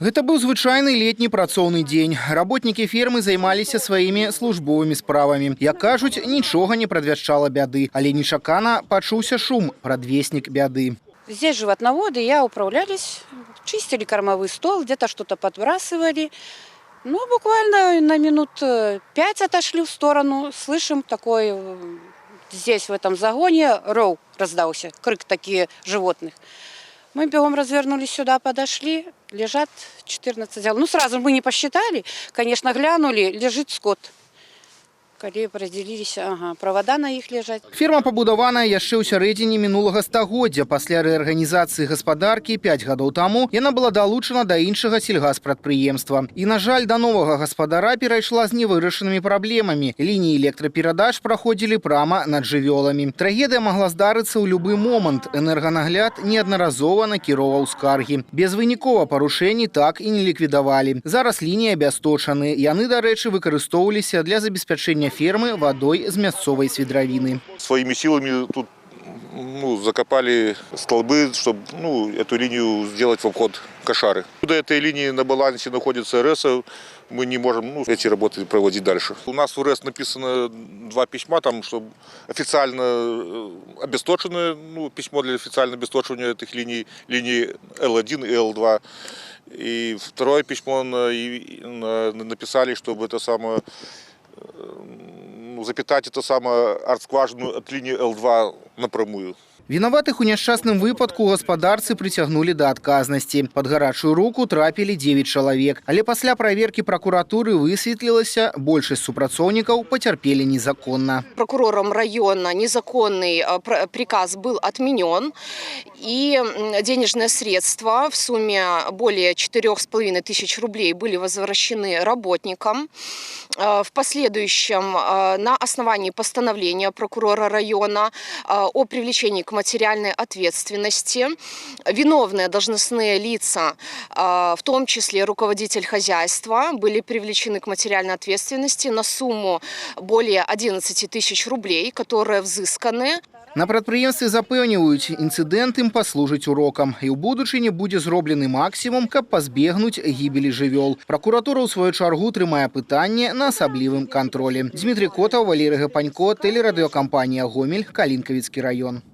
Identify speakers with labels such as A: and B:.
A: Гэта быў звычайны летні працоўны дзень. Работнікі фермы займаліся сваімі службовымі справамі. Як кажуць, нічога не прадвяшчала бяды, але нечакана пачуўся шум, прадвеснік бяды.
B: Здесь животноводы, я управлялись, чистили кормовой стол, где-то что-то подбрасывали. Ну, буквально на минут 5 отошли в сторону. Слышим такой, здесь в этом загоне, ров раздался, крик такие животных. Мы бегом развернулись сюда, подошли, лежат 14 дел. Ну, сразу мы не посчитали, конечно, глянули, лежит скот. Калі разделились, провода на іх лежаць.
A: Ферма пабудаваная яшчэ ў сярэдзіне мінулага стагоддзя. Пасля рэарганізацыі гаспадаркі 5 гадоў таму яна была далучана да іншага сельгаспрадпрыемства. І, на жаль, да новага гаспадара перайшла з невырашанымі праблемамі. Лініі электраперадач праходзілі прама над жывёламі. Трагедыя магла здарыцца ў любы момант. Энерганагляд неаднаразова накіроўваў скаргі. Безвынікова парушэнні так і не ліквідавалі. Зараз лініі абясточаны. Яны, дарэчы, выкарыстоўваліся для забеспячэння фермы водой з мясцовой свидровины.
C: Своими силами тут закопали столбы, чтобы эту линию сделать в обход Кошары. До этой линии на балансе находится РЭС, мы не можем эти работы проводить дальше. У нас в РЭС написано 2 письма, там, чтобы официально обесточенное, письмо для официального обесточивания этих линий Л1 и Л2. И второе письмо написали, чтобы это самое запитать это самое артскважину от линии Л2 напрямую.
A: Вінаватых у няшчасным выпадку гаспадарцы прыцягнулі да адказнасці. Пад гарачую руку трапілі 9 чалавек. Але пасля праверкі пракуратуры высветлілася, большасць супрацоўнікаў пацярпелі незаконна.
D: Прокурором района незаконный приказ был отменен, и денежные средства в сумме более 4,5 тысяч рублей были возвращены работникам. В последующем на основании постановления прокурора района о привлечении к материальной ответственности виновные должностные лица, в том числе руководитель хозяйства, были привлечены к материальной ответственности на сумму более 11 тысяч рублей, которые взысканы.
A: На прадпрыемстве запэўніваюць, інцыдэнт ім паслужыць урокам. І ў будучыні будзе зроблены максімум, каб пазбегнуць гібелі жывёл. Пракуратура ў сваю чаргу трымае пытанне на асаблівым кантролі. Дмітрий Котаў, Валерий Гапанько, тэлерадыёкампанія «Гомель», Калінкавіцкі раён.